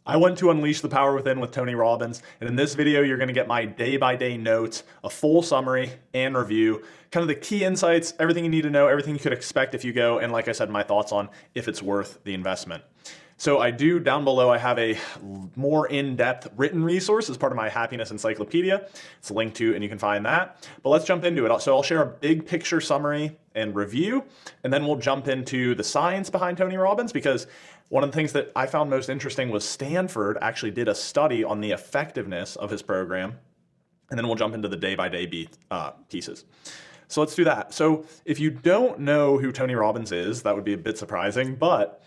I went to Unleash the Power Within with Tony Robbins, and in this video, you're going to get my day-by-day notes, a full summary and review, kind of the key insights, everything you need to know, everything you could expect if you go, and like I said, my thoughts on if it's worth the investment. So down below, I have a more in-depth written resource as part of my happiness encyclopedia. It's linked to, and you can find that. But let's jump into it. So I'll share a big picture summary and review, and then we'll jump into the science behind Tony Robbins, because one of the things that I found most interesting was Stanford actually did a study on the effectiveness of his program, and then we'll jump into the day-by-day pieces. So let's do that. So if you don't know who Tony Robbins is, that would be a bit surprising, but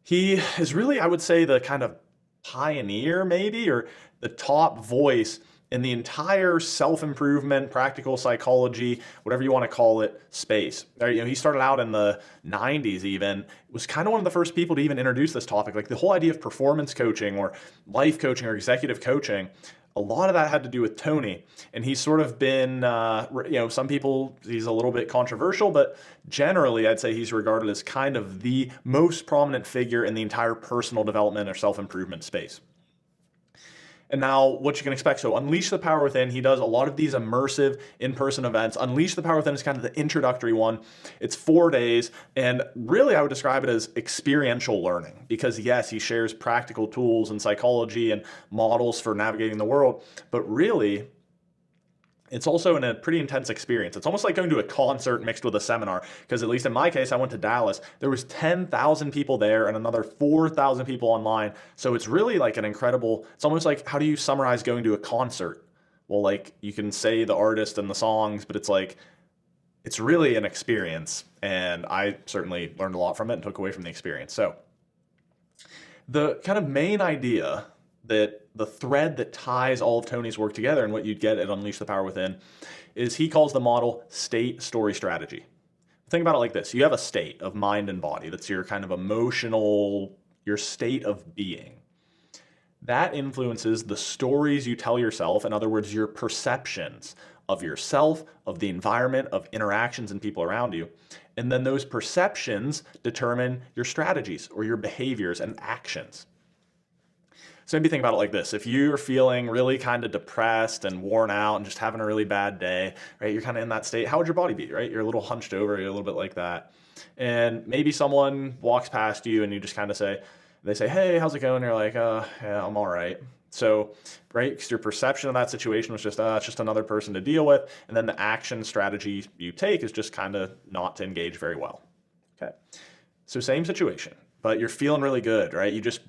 he is really, I would say, the kind of pioneer maybe, or the top voice in the entire self-improvement, practical psychology, whatever you want to call it, space. He started out in the 90s even, was kind of one of the first people to even introduce this topic. Like the whole idea of performance coaching or life coaching or executive coaching, a lot of that had to do with Tony. And he's sort of been, some people, he's a little bit controversial, but generally I'd say he's regarded as kind of the most prominent figure in the entire personal development or self-improvement space. And now what you can expect. So Unleash the Power Within, he does a lot of these immersive in-person events. Unleash the Power Within is kind of the introductory one. It's 4 days. And really, I would describe it as experiential learning, because yes, he shares practical tools and psychology and models for navigating the world. But really, it's also in a pretty intense experience. It's almost like going to a concert mixed with a seminar, because at least in my case, I went to Dallas. There was 10,000 people there and another 4,000 people online. So it's really like it's almost like, how do you summarize going to a concert? Well, like you can say the artist and the songs, but it's really an experience. And I certainly learned a lot from it and took away from the experience. So the kind of main idea, that the thread that ties all of Tony's work together and what you'd get at Unleash the Power Within, is he calls the model state, story, strategy. Think about it like this. You have a state of mind and body. That's your kind of your state of being. That influences the stories you tell yourself. In other words, your perceptions of yourself, of the environment, of interactions and people around you. And then those perceptions determine your strategies or your behaviors and actions. So maybe think about it like this. If you're feeling really kind of depressed and worn out and just having a really bad day, right? You're kind of in that state. How would your body be, right? You're a little hunched over, you're a little bit like that. And maybe someone walks past you and you just kind of they say, hey, how's it going? You're like, yeah, I'm all right. So, right, because your perception of that situation was just, it's just another person to deal with. And then the action strategy you take is just kind of not to engage very well. Okay. So same situation, but you're feeling really good, right? You just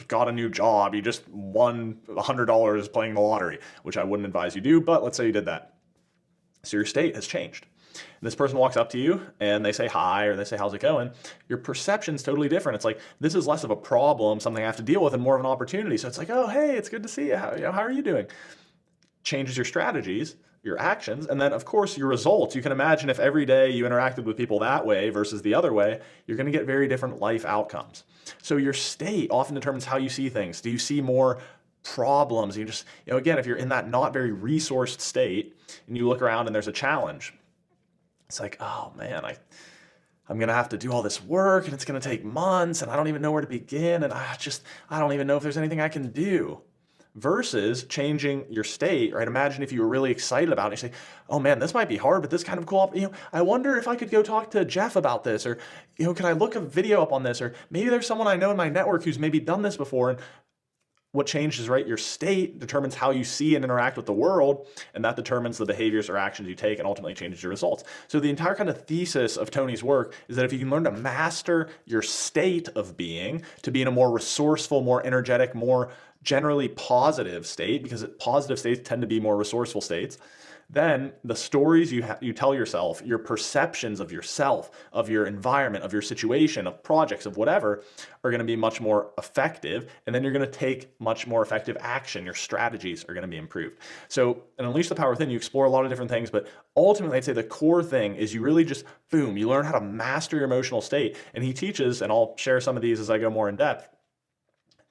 got a new job. You just won $100 playing the lottery, which I wouldn't advise you do, but let's say you did that. So your state has changed. And this person walks up to you and they say hi, or they say, how's it going? Your perception's totally different. It's like, this is less of a problem, something I have to deal with, and more of an opportunity. So it's like, oh, hey, it's good to see you. How are you doing? Changes your strategies, your actions, and then of course your results. You can imagine if every day you interacted with people that way versus the other way, you're going to get very different life outcomes. So your state often determines how you see things. Do you see more problems? Again, if you're in that not very resourced state and you look around and there's a challenge, it's like, oh man, I'm going to have to do all this work and it's going to take months and I don't even know where to begin. And I don't even know if there's anything I can do. Versus changing your state, right? Imagine if you were really excited about it. You say, oh man, this might be hard, but this kind of cool. I wonder if I could go talk to Jeff about this, or, can I look a video up on this? Or maybe there's someone I know in my network who's maybe done this before. And what changes, right? Your state determines how you see and interact with the world, and that determines the behaviors or actions you take and ultimately changes your results. So the entire kind of thesis of Tony's work is that if you can learn to master your state of being, to be in a more resourceful, more energetic, more generally positive state, because positive states tend to be more resourceful states, then the stories you tell yourself, your perceptions of yourself, of your environment, of your situation, of projects, of whatever, are going to be much more effective. And then you're going to take much more effective action. Your strategies are going to be improved. So in Unleash the Power Within, you explore a lot of different things, but ultimately I'd say the core thing is you really just, boom, you learn how to master your emotional state. And he teaches, and I'll share some of these as I go more in depth,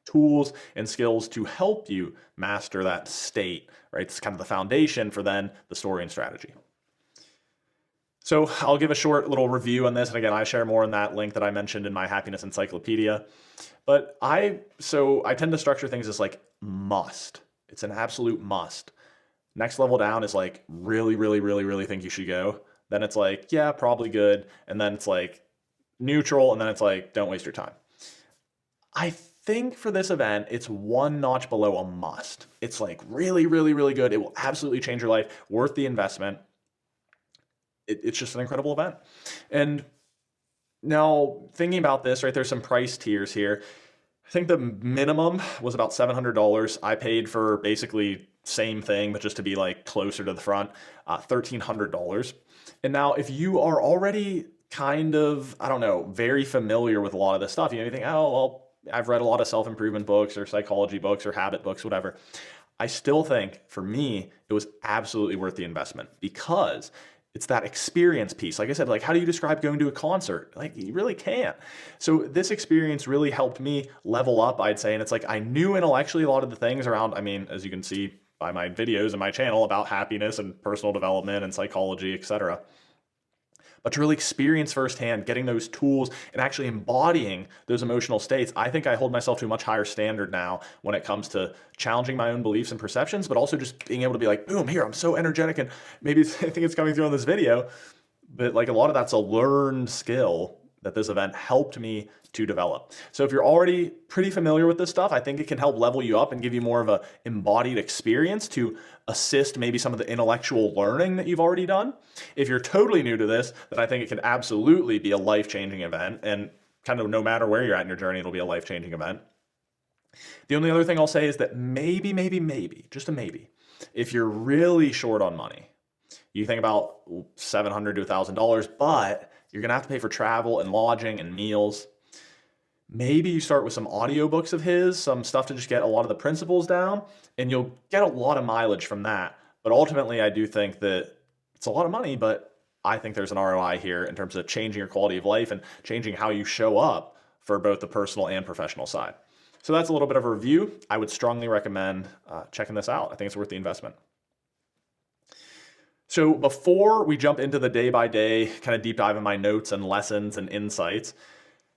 tools and skills to help you master that state, right? It's kind of the foundation for then the story and strategy. So I'll give a short little review on this. And again, I share more in that link that I mentioned in my happiness encyclopedia. But I tend to structure things as like must. It's an absolute must. Next level down is like really, really, really, really think you should go. Then it's like, yeah, probably good. And then it's like neutral. And then it's like, don't waste your time. I think for this event, it's one notch below a must. It's like really, really, really good. It will absolutely change your life, worth the investment. It's just an incredible event. And now thinking about this, right, there's some price tiers here. I think the minimum was about $700. I paid for basically same thing, but just to be like closer to the front, $1,300. And now if you are already kind of, I don't know, very familiar with a lot of this stuff, you think, oh, well, I've read a lot of self-improvement books or psychology books or habit books, whatever. I still think for me, it was absolutely worth the investment because it's that experience piece. Like I said, like how do you describe going to a concert? Like you really can't. So this experience really helped me level up, I'd say. And it's like I knew intellectually a lot of the things around, I mean, as you can see by my videos and my channel about happiness and personal development and psychology, etc. But to really experience firsthand, getting those tools and actually embodying those emotional states, I think I hold myself to a much higher standard now when it comes to challenging my own beliefs and perceptions, but also just being able to be like, boom, here, I'm so energetic. And maybe I think it's coming through on this video, but like a lot of that's a learned skill that this event helped me to develop. So if you're already pretty familiar with this stuff, I think it can help level you up and give you more of a embodied experience to assist maybe some of the intellectual learning that you've already done. If you're totally new to this, then I think it can absolutely be a life-changing event, and kind of no matter where you're at in your journey, it'll be a life-changing event. The only other thing I'll say is that maybe, just a maybe, if you're really short on money, you think about $700 to $1,000, but you're going to have to pay for travel and lodging and meals. Maybe you start with some audiobooks of his, some stuff to just get a lot of the principles down, and you'll get a lot of mileage from that. But ultimately, I do think that it's a lot of money, but I think there's an ROI here in terms of changing your quality of life and changing how you show up for both the personal and professional side. So that's a little bit of a review. I would strongly recommend checking this out. I think it's worth the investment. So before we jump into the day-by-day kind of deep dive in my notes and lessons and insights,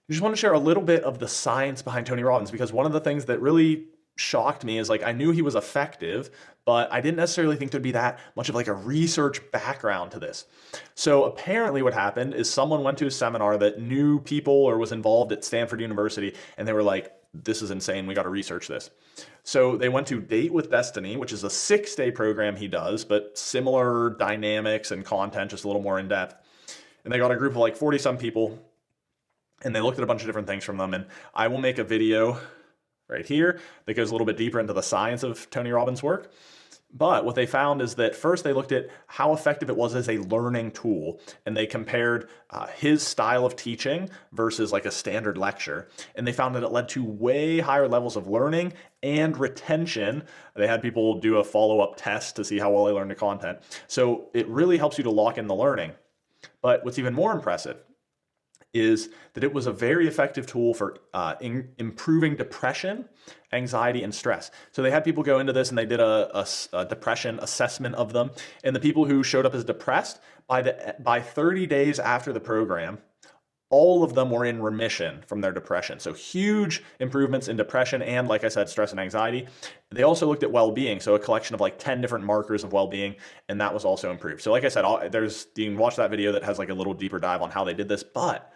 I just want to share a little bit of the science behind Tony Robbins, because one of the things that really shocked me is like I knew he was effective, but I didn't necessarily think there'd be that much of like a research background to this. So apparently what happened is someone went to a seminar that knew people or was involved at Stanford University, and they were like, this is insane, we got to research this. So they went to Date with Destiny, which is a 6-day program he does, but similar dynamics and content, just a little more in depth. And they got a group of like 40 some people, and they looked at a bunch of different things from them. And I will make a video right here that goes a little bit deeper into the science of Tony Robbins' work. But what they found is that first they looked at how effective it was as a learning tool, and they compared his style of teaching versus like a standard lecture. And they found that it led to way higher levels of learning and retention. They had people do a follow-up test to see how well they learned the content. So it really helps you to lock in the learning. But what's even more impressive is that it was a very effective tool for improving depression, anxiety, and stress. So they had people go into this and they did a depression assessment of them. And the people who showed up as depressed, by 30 days after the program, all of them were in remission from their depression. So huge improvements in depression and, like I said, stress and anxiety. They also looked at well-being, so a collection of like 10 different markers of well-being, and that was also improved. So like I said, you can watch that video that has like a little deeper dive on how they did this, but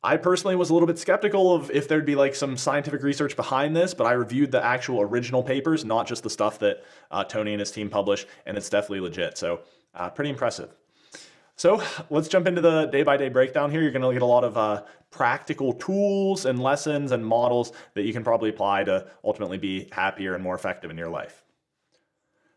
I personally was a little bit skeptical of if there'd be like some scientific research behind this, but I reviewed the actual original papers, not just the stuff that Tony and his team published, and it's definitely legit. So pretty impressive. So let's jump into the day-by-day breakdown here. You're going to get a lot of practical tools and lessons and models that you can probably apply to ultimately be happier and more effective in your life.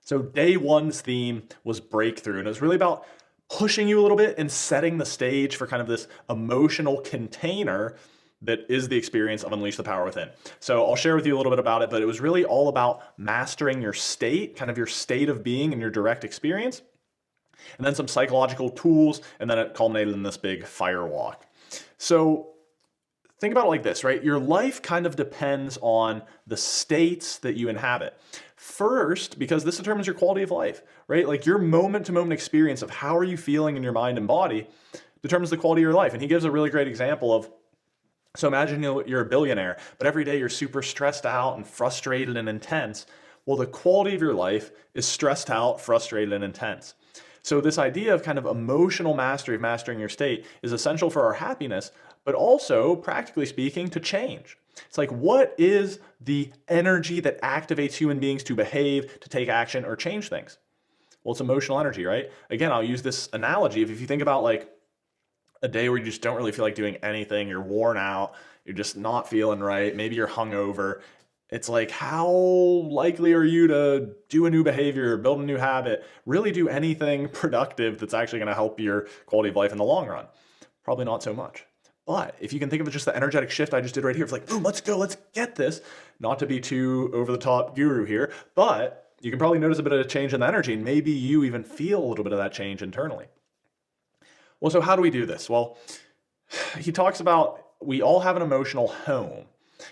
So day one's theme was breakthrough, and it was really about pushing you a little bit and setting the stage for kind of this emotional container that is the experience of Unleash the Power Within. So I'll share with you a little bit about it, but it was really all about mastering your state, kind of your state of being and your direct experience, and then some psychological tools, and then it culminated in this big fire walk. So Think about it like this, right? Your life kind of depends on the states that you inhabit. First, because this determines your quality of life, right? Like your moment to moment experience of how are you feeling in your mind and body determines the quality of your life. And he gives a really great example of, so imagine you're a billionaire, but every day you're super stressed out and frustrated and intense. Well, the quality of your life is stressed out, frustrated, and intense. So this idea of kind of emotional mastery, of mastering your state, is essential for our happiness, but also, practically speaking, to change. It's like, what is the energy that activates human beings to behave, to take action, or change things? Well, it's emotional energy, right? Again, I'll use this analogy. If you think about like a day where you just don't really feel like doing anything, you're worn out, you're just not feeling right, maybe you're hungover, it's like, how likely are you to do a new behavior, build a new habit, really do anything productive that's actually going to help your quality of life in the long run? Probably not so much. But if you can think of it just the energetic shift I just did right here, it's like, boom, let's go, let's get this. Not to be too over the top guru here, but you can probably notice a bit of a change in the energy, and maybe you even feel a little bit of that change internally. Well, so how do we do this? Well, he talks about we all have an emotional home.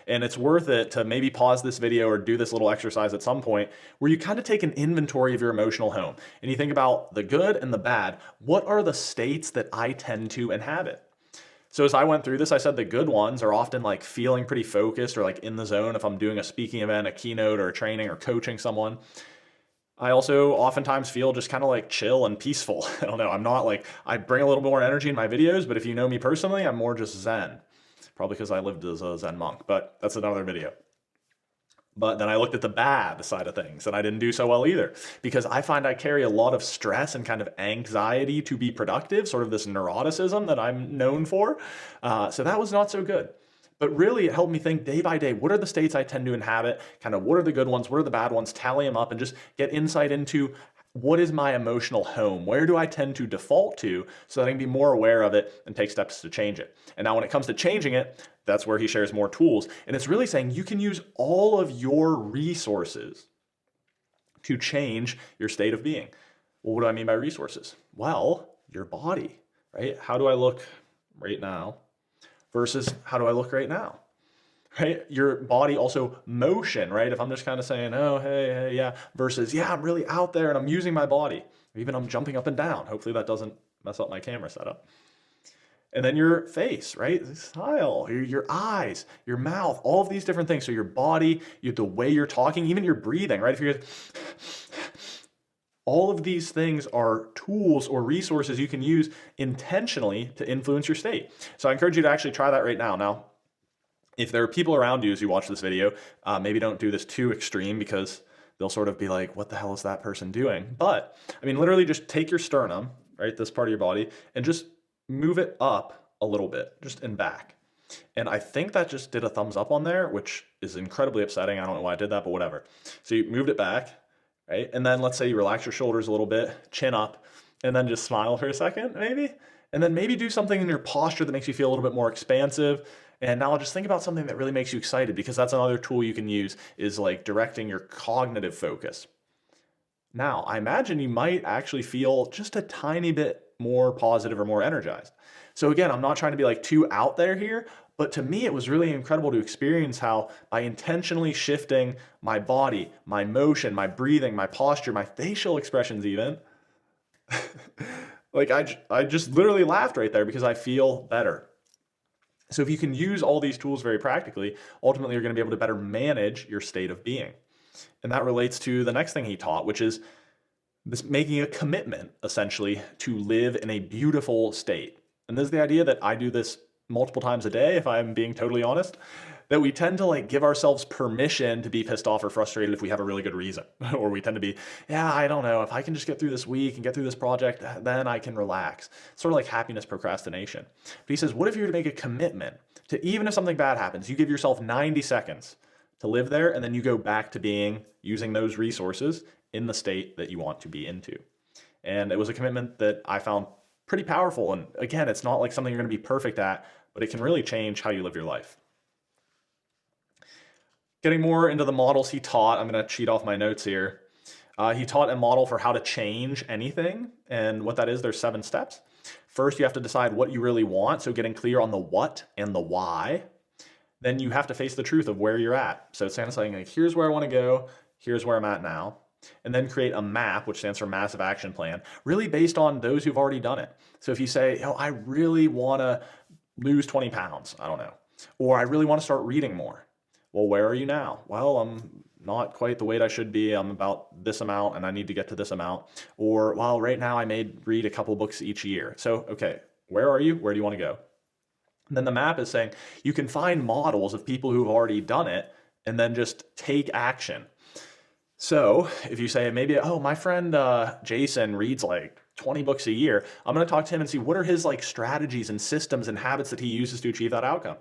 And it's worth it to maybe pause this video or do this little exercise at some point where you kind of take an inventory of your emotional home and you think about the good and the bad. What are the states that I tend to inhabit? So as I went through this, I said the good ones are often like feeling pretty focused or like in the zone if I'm doing a speaking event, a keynote, or a training, or coaching someone. I also oftentimes feel just kind of like chill and peaceful. I don't know. I'm not like, I bring a little more energy in my videos, but if you know me personally, I'm more just Zen. Probably because I lived as a Zen monk, but that's another video. But then I looked at the bad side of things, and I didn't do so well either, because I find I carry a lot of stress and kind of anxiety to be productive, sort of this neuroticism that I'm known for. So that was not so good. But really, it helped me think day by day, what are the states I tend to inhabit? Kind of what are the good ones? What are the bad ones? Tally them up and just get insight into what is my emotional home? Where do I tend to default to so that I can be more aware of it and take steps to change it? And now when it comes to changing it, that's where he shares more tools. And it's really saying you can use all of your resources to change your state of being. Well, what do I mean by resources? Well, your body, right? How do I look right now versus how do I look right now? Right? Your body, also motion, right? If I'm just kind of saying, oh, hey, yeah, versus, yeah, I'm really out there and I'm using my body. Or even I'm jumping up and down. Hopefully that doesn't mess up my camera setup. And then your face, right? The style, your eyes, your mouth, all of these different things. So your body, the way you're talking, even your breathing, right? If you're all of these things are tools or resources you can use intentionally to influence your state. So I encourage you to actually try that right now. Now, if there are people around you as you watch this video, maybe don't do this too extreme because they'll sort of be like, what the hell is that person doing? But I mean, literally just take your sternum, right, this part of your body, and just move it up a little bit, just and back. And I think that just did a thumbs up on there, which is incredibly upsetting. I don't know why I did that, but whatever. So you moved it back, right? And then let's say you relax your shoulders a little bit, chin up, and then just smile for a second, maybe. And then maybe do something in your posture that makes you feel a little bit more expansive. And now just think about something that really makes you excited, because that's another tool you can use, is like directing your cognitive focus. Now, I imagine you might actually feel just a tiny bit more positive or more energized. So again, I'm not trying to be like too out there here, but to me, it was really incredible to experience how by intentionally shifting my body, my motion, my breathing, my posture, my facial expressions even, like I just literally laughed right there because I feel better. So if you can use all these tools very practically, ultimately you're going to be able to better manage your state of being. And that relates to the next thing he taught, which is this making a commitment, essentially, to live in a beautiful state. And this is the idea that I do this multiple times a day, if I'm being totally honest, that we tend to like give ourselves permission to be pissed off or frustrated if we have a really good reason. Or we tend to be, yeah, I don't know, if I can just get through this week and get through this project, then I can relax. It's sort of like happiness procrastination. But he says, what if you were to make a commitment to, even if something bad happens, you give yourself 90 seconds to live there, and then you go back to being, using those resources in the state that you want to be into. And it was a commitment that I found pretty powerful. And again, it's not like something you're going to be perfect at, but it can really change how you live your life. Getting more into the models he taught, I'm going to cheat off my notes here. He taught a model for how to change anything. And what that is, there's 7 steps. First, you have to decide what you really want. So getting clear on the what and the why. then you have to face the truth of where you're at. So it's kind of saying, like, here's where I want to go, here's where I'm at now. And then create a MAP, which stands for Massive Action Plan, really based on those who've already done it. So if you say, oh, I really want to lose 20 pounds, I don't know, or I really want to start reading more. Well, where are you now? Well, I'm not quite the weight I should be. I'm about this amount and I need to get to this amount. Or, well, right now I may read a couple books each year. So, okay, where are you? Where do you want to go? And then the MAP is saying you can find models of people who've already done it and then just take action. So if you say maybe, oh, my friend Jason reads like 20 books a year, I'm going to talk to him and see what are his like strategies and systems and habits that he uses to achieve that outcome.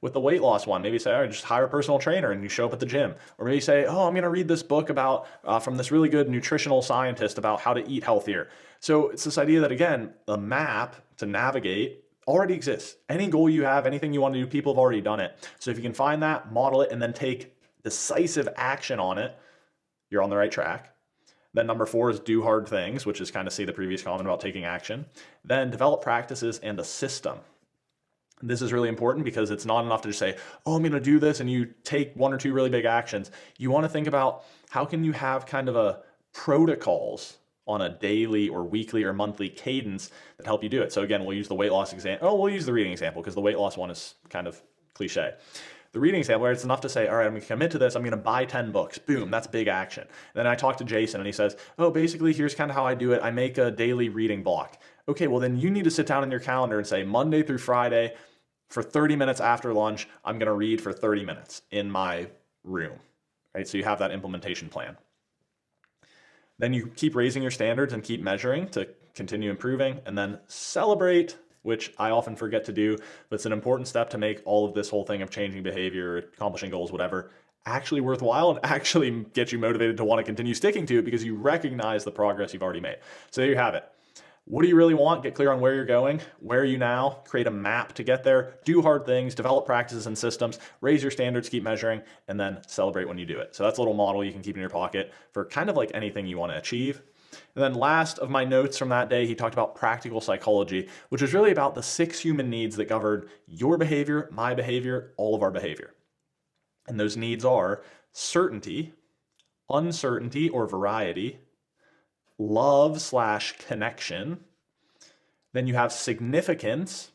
With the weight loss one, maybe say, all right, just hire a personal trainer and you show up at the gym. Or maybe say, oh, I'm going to read this book about from this really good nutritional scientist about how to eat healthier. So it's this idea that, again, the map to navigate already exists. Any goal you have, anything you want to do, people have already done it. So if you can find that, model it, and then take decisive action on it, you're on the right track. Then number 4 is do hard things, which is kind of see the previous comment about taking action. Then develop practices and a system. This is really important because it's not enough to just say, oh, I'm going to do this, and you take 1 or 2 really big actions. You want to think about how can you have kind of a protocols on a daily or weekly or monthly cadence that help you do it. So again, we'll use the weight loss example. Oh, we'll use the reading example because the weight loss one is kind of cliche. The reading example, where it's enough to say, all right, I'm going to commit to this. I'm going to buy 10 books. Boom, that's big action. And then I talk to Jason and he says, oh, basically, here's kind of how I do it. I make a daily reading block. Okay, well, then you need to sit down in your calendar and say Monday through Friday for 30 minutes after lunch, I'm going to read for 30 minutes in my room. Right? So you have that implementation plan. Then you keep raising your standards and keep measuring to continue improving, and then celebrate, which I often forget to do, but it's an important step to make all of this whole thing of changing behavior, accomplishing goals, whatever, actually worthwhile and actually get you motivated to want to continue sticking to it because you recognize the progress you've already made. So there you have it. What do you really want? Get clear on where you're going. Where are you now? Create a map to get there. Do hard things, develop practices and systems, raise your standards, keep measuring, and then celebrate when you do it. So that's a little model you can keep in your pocket for kind of like anything you want to achieve. And then last of my notes from that day, he talked about practical psychology, which is really about the 6 human needs that govern your behavior, my behavior, all of our behavior. And those needs are certainty, uncertainty or variety, love/connection, then you have significance,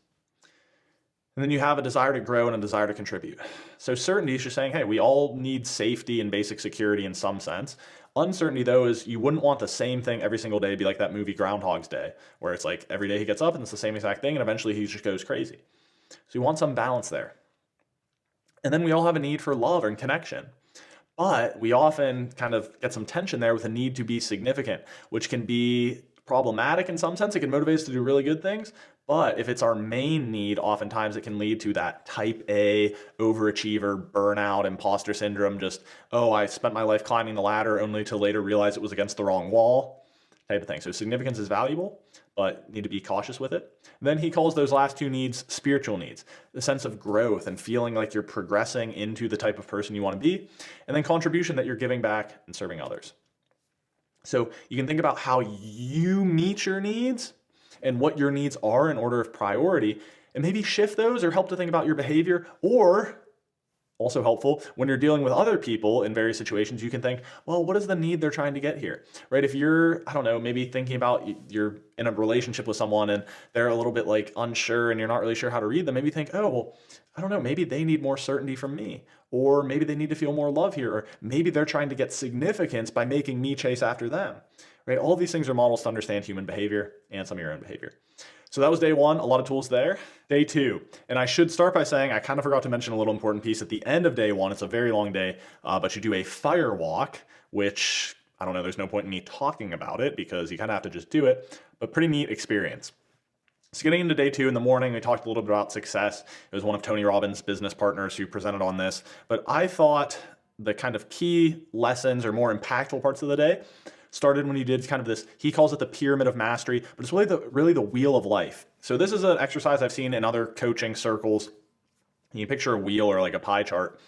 and then you have a desire to grow and a desire to contribute. So certainty is just saying, hey, we all need safety and basic security in some sense. Uncertainty, though, is you wouldn't want the same thing every single day, be like that movie Groundhog's Day, where it's like every day he gets up and it's the same exact thing, and eventually he just goes crazy. So you want some balance there. And then we all have a need for love and connection. But we often kind of get some tension there with a need to be significant, which can be problematic in some sense. It can motivate us to do really good things. But if it's our main need, oftentimes it can lead to that type A, overachiever, burnout, imposter syndrome, just, oh, I spent my life climbing the ladder only to later realize it was against the wrong wall type of thing. So significance is valuable, but need to be cautious with it. Then he calls those last 2 needs spiritual needs, the sense of growth and feeling like you're progressing into the type of person you want to be, and then contribution that you're giving back and serving others. So you can think about how you meet your needs and what your needs are in order of priority, and maybe shift those or help to think about your behavior, or also helpful when you're dealing with other people in various situations, you can think, well, what is the need they're trying to get here, right? If you're, I don't know, maybe thinking about you're in a relationship with someone and they're a little bit like unsure and you're not really sure how to read them, maybe think, oh, well, I don't know, maybe they need more certainty from me, or maybe they need to feel more love here, or maybe they're trying to get significance by making me chase after them, right? All of these things are models to understand human behavior and some of your own behavior. So that was day 1, a lot of tools there. Day 2, and I should start by saying I kind of forgot to mention a little important piece at the end of day 1. It's a very long day, but you do a fire walk, which, I don't know, there's no point in me talking about it because you kind of have to just do it, but pretty neat experience. So getting into day 2 in the morning, we talked a little bit about success. It was one of Tony Robbins' business partners who presented on this, but I thought the kind of key lessons or more impactful parts of the day started when he did kind of this, he calls it the pyramid of mastery, but it's really the wheel of life. So this is an exercise I've seen in other coaching circles. You picture a wheel or like a pie chart,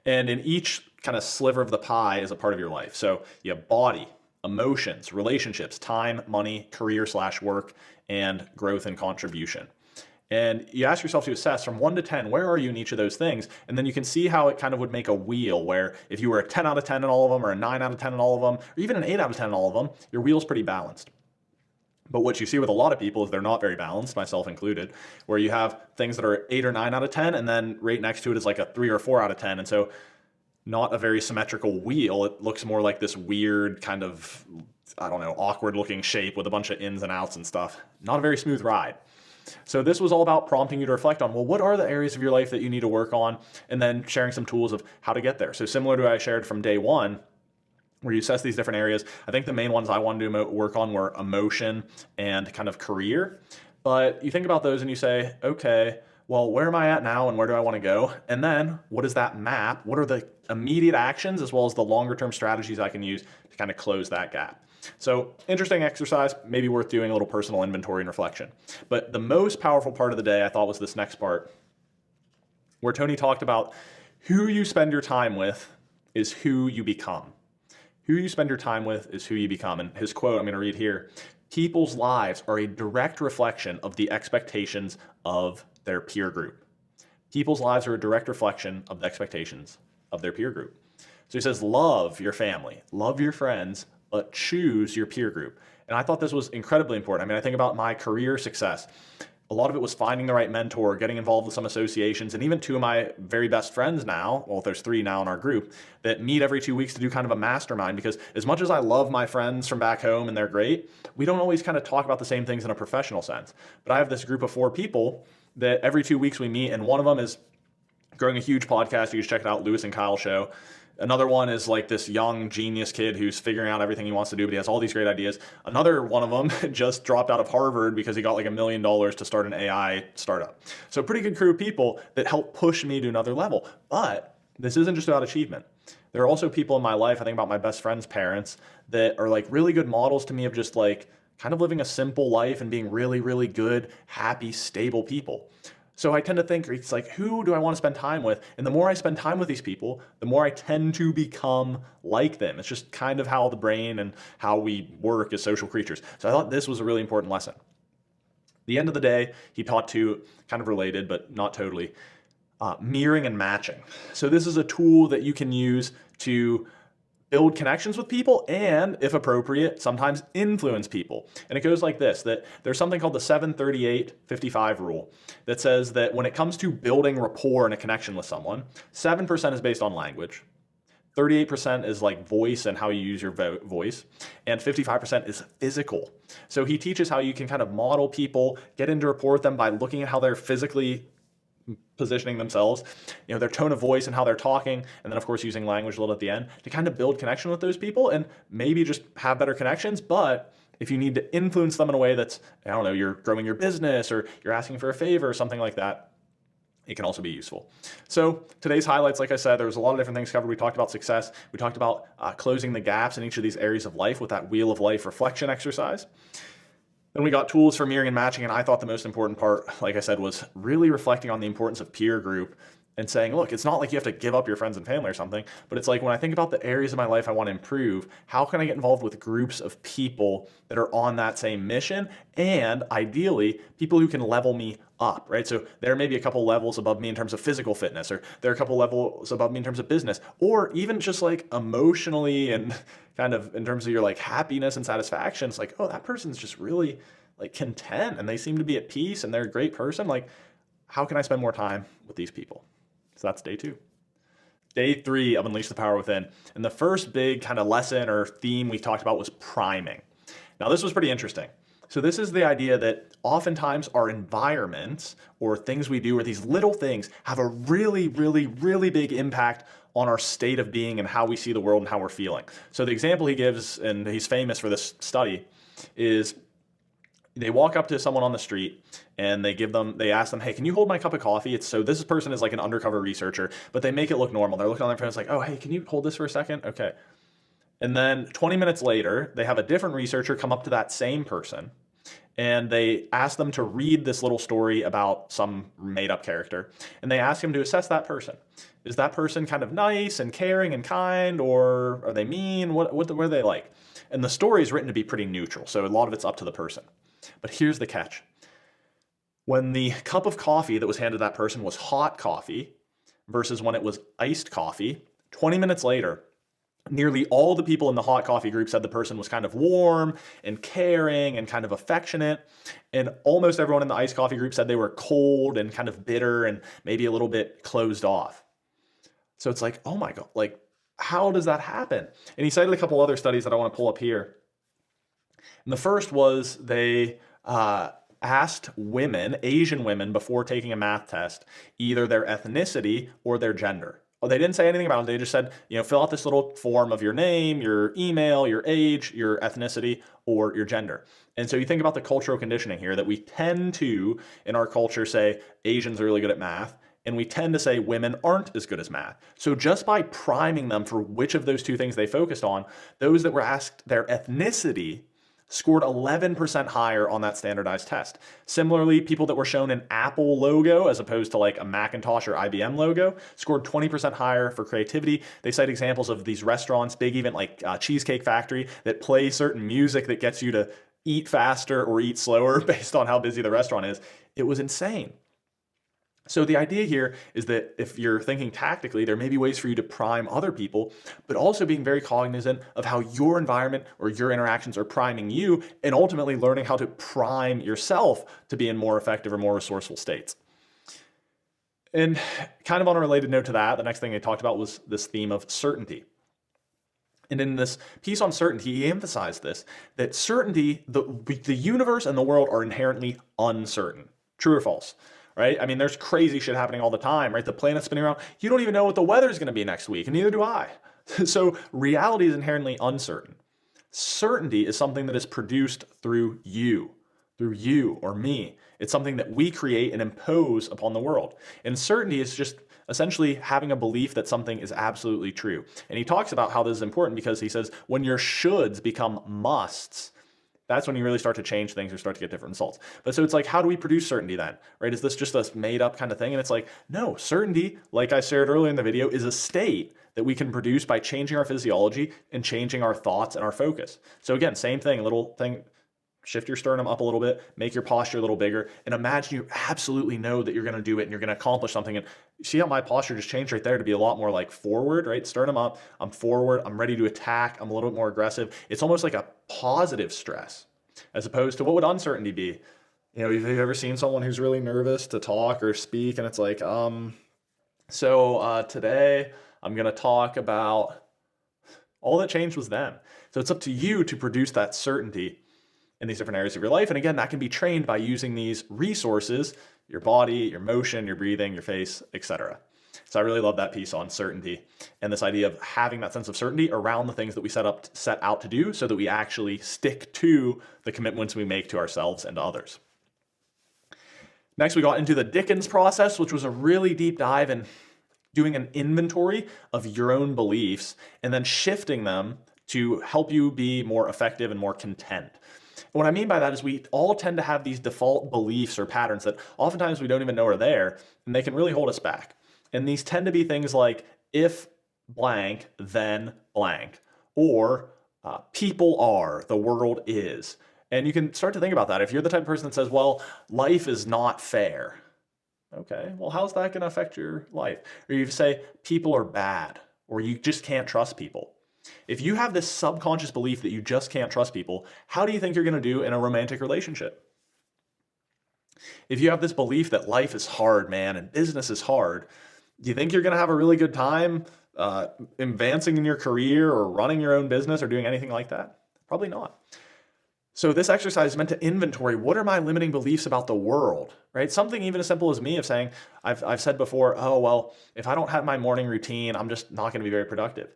and in each kind of sliver of the pie is a part of your life. So you have body, emotions, relationships, time, money, career/work, and growth and contribution. And you ask yourself to assess from 1 to 10, where are you in each of those things? And then you can see how it kind of would make a wheel where if you were a 10 out of 10 in all of them, or a 9 out of 10 in all of them, or even an 8 out of 10 in all of them, your wheel's pretty balanced. But what you see with a lot of people is they're not very balanced, myself included, where you have things that are 8 or 9 out of 10, and then right next to it is like a 3 or 4 out of 10. And so not a very symmetrical wheel. It looks more like this weird kind of, I don't know, awkward looking shape with a bunch of ins and outs and stuff. Not a very smooth ride. So this was all about prompting you to reflect on, well, what are the areas of your life that you need to work on? And then sharing some tools of how to get there. So similar to what I shared from day one, where you assess these different areas, I think the main ones I wanted to work on were emotion and kind of career. But you think about those and you say, okay, well, where am I at now and where do I want to go? And then what is that map? What are the immediate actions as well as the longer term strategies I can use to kind of close that gap? So interesting exercise, maybe worth doing a little personal inventory and reflection. But the most powerful part of the day I thought was this next part, where Tony talked about who you spend your time with is who you become. Who you spend your time with is who you become. And his quote, I'm going to read here: people's lives are a direct reflection of the expectations of their peer group. People's lives are a direct reflection of the expectations of their peer group. So he says, love your family, love your friends, but choose your peer group. And I thought this was incredibly important. I mean, I think about my career success. A lot of it was finding the right mentor, getting involved with some associations, and even 2 of my very best friends now, well, there's 3 now in our group, that meet every 2 weeks to do kind of a mastermind, because as much as I love my friends from back home and they're great, we don't always kind of talk about the same things in a professional sense. But I have this group of 4 people that every 2 weeks we meet, and one of them is growing a huge podcast. You can check it out, Lewis and Kyle Show. Another one is like this young genius kid who's figuring out everything he wants to do, but he has all these great ideas. Another one of them just dropped out of Harvard because he got like $1 million to start an AI startup. So pretty good crew of people that help push me to another level. But this isn't just about achievement. There are also people in my life, I think about my best friend's parents, that are like really good models to me of just like kind of living a simple life and being really, really good, happy, stable people. So I tend to think, it's like, who do I want to spend time with? And the more I spend time with these people, the more I tend to become like them. It's just kind of how the brain and how we work as social creatures. So I thought this was a really important lesson. At the end of the day, he taught to, kind of related, but not totally, mirroring and matching. So this is a tool that you can use to build connections with people and, if appropriate, sometimes influence people. And it goes like this, that there's something called the 7-38-55 rule that says that when it comes to building rapport and a connection with someone, 7% is based on language, 38% is like voice and how you use your voice, and 55% is physical. So he teaches how you can kind of model people, get into rapport with them by looking at how they're physically positioning themselves, their tone of voice and how they're talking, and then of course using language a little at the end to kind of build connection with those people and maybe just have better connections. But if you need to influence them in a way that's, I don't know, you're growing your business or you're asking for a favor or something like that, it can also be useful. So today's highlights, like I said, there was a lot of different things covered. We talked about success. We talked about closing the gaps in each of these areas of life with that wheel of life reflection exercise. Then we got tools for mirroring and matching, and I thought the most important part, like I said, was really reflecting on the importance of peer group and saying, look, it's not like you have to give up your friends and family or something, but it's like when I think about the areas of my life I want to improve, how can I get involved with groups of people that are on that same mission, and ideally, people who can level me up, right? So there may be a couple levels above me in terms of physical fitness, or there are a couple levels above me in terms of business, or even just like emotionally and kind of in terms of your like happiness and satisfaction. It's like, oh, that person's just really like content and they seem to be at peace and they're a great person. Like, how can I spend more time with these people? So that's day 2. Day 3 of Unleash the Power Within. And the first big kind of lesson or theme we talked about was priming. Now, this was pretty interesting. So this is the idea that oftentimes our environments or things we do or these little things have a really, really, really big impact on our state of being and how we see the world and how we're feeling. So the example he gives, and he's famous for this study, is they walk up to someone on the street and they ask them, hey, can you hold my cup of coffee? So this person is like an undercover researcher, but they make it look normal. They're looking on their phone, it's like, oh, hey, can you hold this for a second? Okay. And then 20 minutes later, they have a different researcher come up to that same person and they ask them to read this little story about some made-up character. And they ask him to assess that person. Is that person kind of nice and caring and kind, or are they mean? What are they like? And the story is written to be pretty neutral, so a lot of it's up to the person. But here's the catch. when the cup of coffee that was handed to that person was hot coffee versus when it was iced coffee, 20 minutes later, nearly all the people in the hot coffee group said the person was kind of warm and caring and kind of affectionate. And almost everyone in the iced coffee group said they were cold and kind of bitter and maybe a little bit closed off. So it's like, oh my God, like, how does that happen? And he cited a couple other studies that I want to pull up here. And the first was they asked women, Asian women, before taking a math test, either their ethnicity or their gender. Well, they didn't say anything about it. They just said, fill out this little form of your name, your email, your age, your ethnicity, or your gender. And so you think about the cultural conditioning here that we tend to, in our culture, say Asians are really good at math, and we tend to say women aren't as good as math. So just by priming them for which of those two things they focused on, those that were asked their ethnicity scored 11% higher on that standardized test. Similarly, people that were shown an Apple logo as opposed to like a Macintosh or IBM logo scored 20% higher for creativity. They cite examples of these restaurants, big even like Cheesecake Factory, that play certain music that gets you to eat faster or eat slower based on how busy the restaurant is. It was insane. So the idea here is that if you're thinking tactically, there may be ways for you to prime other people, but also being very cognizant of how your environment or your interactions are priming you, and ultimately learning how to prime yourself to be in more effective or more resourceful states. And kind of on a related note to that, the next thing I talked about was this theme of certainty. And in this piece on certainty, he emphasized this, that certainty, the universe and the world are inherently uncertain. True or false? Right? I mean, there's crazy shit happening all the time, right? The planet's spinning around. You don't even know what the weather's going to be next week, and neither do I. So reality is inherently uncertain. Certainty is something that is produced through you or me. It's something that we create and impose upon the world. And certainty is just essentially having a belief that something is absolutely true. And he talks about how this is important because he says when your shoulds become musts, that's when you really start to change things or start to get different results. But so it's like, how do we produce certainty then, right? Is this just a made up kind of thing? And it's like, no, certainty, like I shared earlier in the video, is a state that we can produce by changing our physiology and changing our thoughts and our focus. So again, same thing, little thing, shift your sternum up a little bit, make your posture a little bigger, and imagine you absolutely know that you're going to do it and you're going to accomplish something. And see how my posture just changed right there to be a lot more like forward, right? Sternum up, I'm forward, I'm ready to attack, I'm a little bit more aggressive. It's almost like a positive stress as opposed to what would uncertainty be? Have you ever seen someone who's really nervous to talk or speak and it's like, today I'm going to talk about all that changed was them. So it's up to you to produce that certainty in these different areas of your life. And again, that can be trained by using these resources, your body, your motion, your breathing, your face, etc. So I really love that piece on certainty and this idea of having that sense of certainty around the things that we set out to do so that we actually stick to the commitments we make to ourselves and to others. Next, we got into the Dickens process, which was a really deep dive in doing an inventory of your own beliefs and then shifting them to help you be more effective and more content. What I mean by that is we all tend to have these default beliefs or patterns that oftentimes we don't even know are there, and they can really hold us back. And these tend to be things like, if blank, then blank, or people are, the world is. And you can start to think about that. If you're the type of person that says, well, life is not fair. Okay, well, how's that going to affect your life? Or you say, people are bad, or you just can't trust people. If you have this subconscious belief that you just can't trust people, how do you think you're going to do in a romantic relationship? If you have this belief that life is hard, man, and business is hard, do you think you're going to have a really good time advancing in your career or running your own business or doing anything like that? Probably not. So this exercise is meant to inventory, what are my limiting beliefs about the world, right? Something even as simple as me of saying, I've said before, oh, well, if I don't have my morning routine, I'm just not going to be very productive.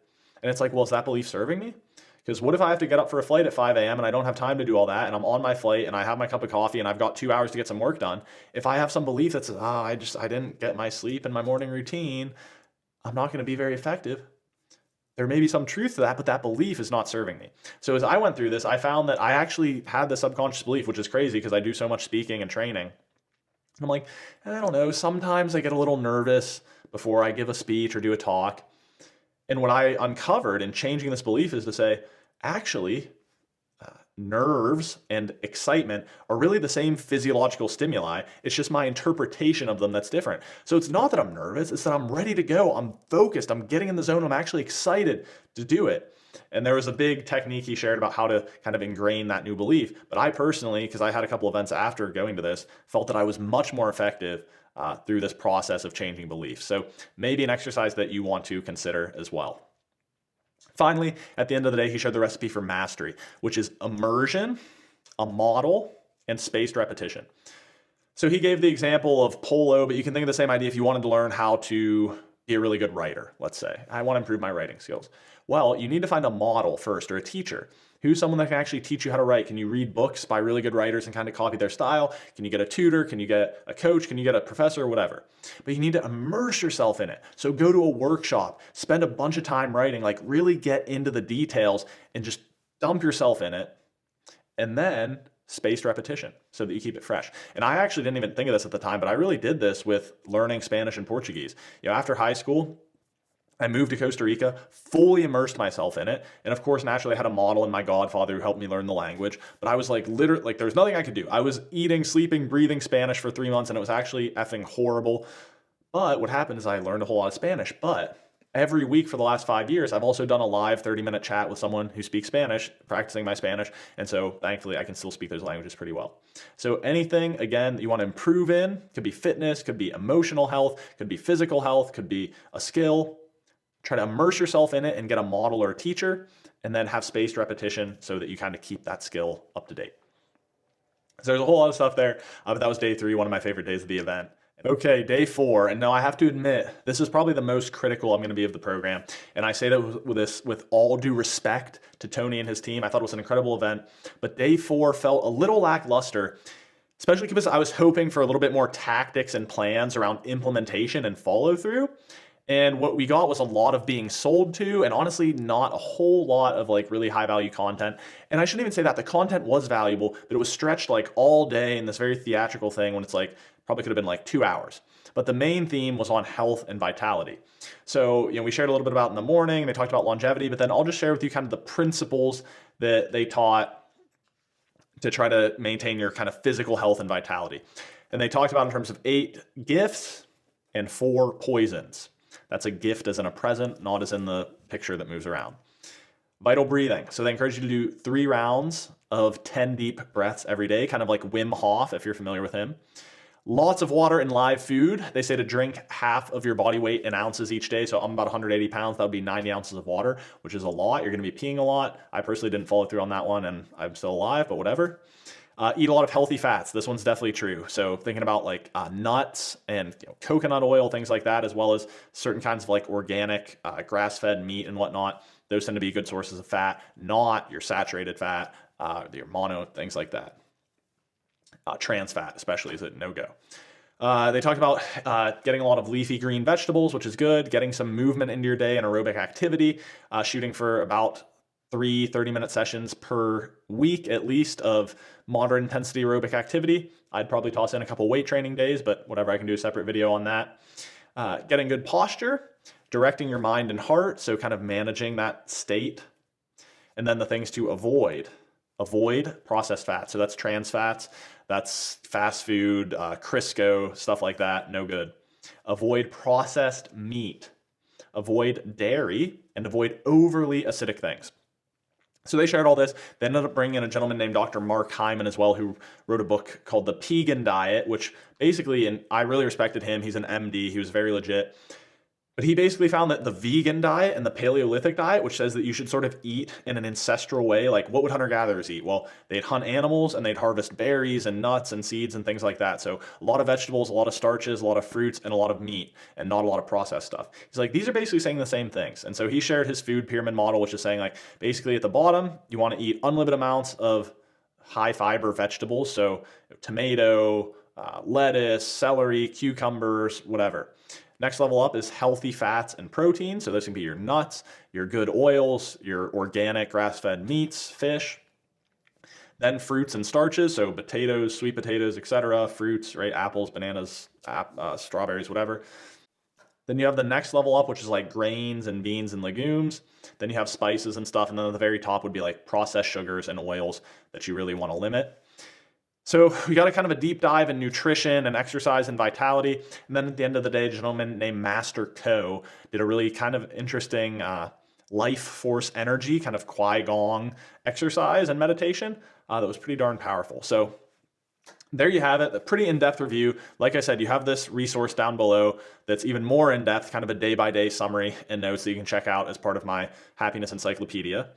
And it's like, well, is that belief serving me? Because what if I have to get up for a flight at 5 a.m. and I don't have time to do all that, and I'm on my flight and I have my cup of coffee and I've got 2 hours to get some work done? If I have some belief that says, I didn't get my sleep and my morning routine, I'm not going to be very effective. There may be some truth to that, but that belief is not serving me. So as I went through this, I found that I actually had the subconscious belief, which is crazy because I do so much speaking and training. I'm like, I don't know, sometimes I get a little nervous before I give a speech or do a talk. And what I uncovered in changing this belief is to say, actually, nerves and excitement are really the same physiological stimuli. It's just my interpretation of them that's different. So it's not that I'm nervous, it's that I'm ready to go. I'm focused, I'm getting in the zone, I'm actually excited to do it. And there was a big technique he shared about how to kind of ingrain that new belief. But I personally, because I had a couple events after going to this, felt that I was much more effective through this process of changing beliefs. So maybe an exercise that you want to consider as well. Finally, at the end of the day, he shared the recipe for mastery, which is immersion, a model, and spaced repetition. So he gave the example of polo, but you can think of the same idea if you wanted to learn how to be a really good writer, let's say. I want to improve my writing skills. Well, you need to find a model first, or a teacher. Who's someone that can actually teach you how to write? Can you read books by really good writers and kind of copy their style? Can you get a tutor? Can you get a coach? Can you get a professor? Whatever. But you need to immerse yourself in it. So go to a workshop, spend a bunch of time writing, like really get into the details and just dump yourself in it. And then spaced repetition so that you keep it fresh. And I actually didn't even think of this at the time, but I really did this with learning Spanish and Portuguese. After high school, I moved to Costa Rica, fully immersed myself in it. And of course, naturally, I had a model in my godfather who helped me learn the language. But I was like, literally, like, there was nothing I could do. I was eating, sleeping, breathing Spanish for 3 months, and it was actually effing horrible. But what happened is I learned a whole lot of Spanish. But every week for the last 5 years, I've also done a live 30-minute chat with someone who speaks Spanish, practicing my Spanish. And so thankfully, I can still speak those languages pretty well. So anything, again, that you want to improve in, could be fitness, could be emotional health, could be physical health, could be a skill. Try to immerse yourself in it and get a model or a teacher, and then have spaced repetition so that you kind of keep that skill up to date. So there's a whole lot of stuff there, but that was day 3, one of my favorite days of the event. Okay, day 4, and now I have to admit, this is probably the most critical I'm going to be of the program, and I say that with all due respect to Tony and his team. I thought it was an incredible event, but day 4 felt a little lackluster, especially because I was hoping for a little bit more tactics and plans around implementation and follow through. And what we got was a lot of being sold to, and honestly, not a whole lot of like really high value content. And I shouldn't even say that. The content was valuable, but it was stretched like all day in this very theatrical thing when it's like, probably could have been like 2 hours. But the main theme was on health and vitality. So, we shared a little bit about in the morning, they talked about longevity, but then I'll just share with you kind of the principles that they taught to try to maintain your kind of physical health and vitality. And they talked about in terms of 8 gifts and 4 poisons. That's a gift as in a present, not as in the picture that moves around. Vital breathing. So they encourage you to do 3 rounds of 10 deep breaths every day, kind of like Wim Hof, if you're familiar with him. Lots of water and live food. They say to drink half of your body weight in ounces each day. So I'm about 180 pounds. That would be 90 ounces of water, which is a lot. You're going to be peeing a lot. I personally didn't follow through on that one, and I'm still alive, but whatever. Eat a lot of healthy fats. This one's definitely true. So thinking about like nuts and coconut oil, things like that, as well as certain kinds of like organic grass-fed meat and whatnot. Those tend to be good sources of fat, not your saturated fat, your mono, things like that. Trans fat especially is a no-go. They talked about getting a lot of leafy green vegetables, which is good, getting some movement into your day and aerobic activity, shooting for about 3 30-minute sessions per week, at least, of moderate intensity aerobic activity. I'd probably toss in a couple weight training days, but whatever, I can do a separate video on that. Getting good posture, directing your mind and heart, so kind of managing that state. And then the things to avoid. Avoid processed fats. So that's trans fats, that's fast food, Crisco, stuff like that, no good. Avoid processed meat. Avoid dairy, and avoid overly acidic things. So they shared all this. They ended up bringing in a gentleman named Dr. Mark Hyman as well, who wrote a book called The Pegan Diet, which basically, and I really respected him, he's an MD, he was very legit. But he basically found that the vegan diet and the Paleolithic diet, which says that you should sort of eat in an ancestral way, like what would hunter-gatherers eat? Well, they'd hunt animals and they'd harvest berries and nuts and seeds and things like that. So a lot of vegetables, a lot of starches, a lot of fruits, and a lot of meat, and not a lot of processed stuff. He's like, these are basically saying the same things. And so he shared his food pyramid model, which is saying like, basically at the bottom, you want to eat unlimited amounts of high fiber vegetables. So tomato, lettuce, celery, cucumbers, whatever. Next level up is healthy fats and proteins. So those can be your nuts, your good oils, your organic grass-fed meats, fish. Then fruits and starches, so potatoes, sweet potatoes, etc. Fruits, right? Apples, bananas, strawberries, whatever. Then you have the next level up, which is like grains and beans and legumes. Then you have spices and stuff. And then at the very top would be like processed sugars and oils that you really want to limit. So we got a kind of a deep dive in nutrition and exercise and vitality. And then at the end of the day, a gentleman named Master Co did a really kind of interesting life force energy, kind of Qui-Gong exercise and meditation that was pretty darn powerful. So there you have it, a pretty in-depth review. Like I said, you have this resource down below that's even more in-depth, kind of a day-by-day summary and notes that you can check out as part of my happiness encyclopedia.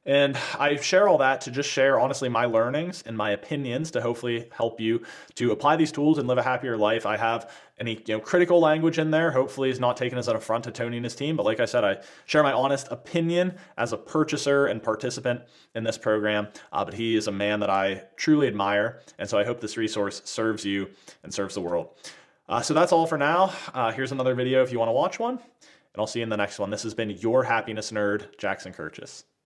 And I share all that to just share, honestly, my learnings and my opinions to hopefully help you to apply these tools and live a happier life. I have any critical language in there, hopefully is not taken as an affront to Tony and his team. But like I said, I share my honest opinion as a purchaser and participant in this program. But he is a man that I truly admire. And so I hope this resource serves you and serves the world. So that's all for now. Here's another video if you want to watch one. And I'll see you in the next one. This has been your happiness nerd, Jackson Kirchis.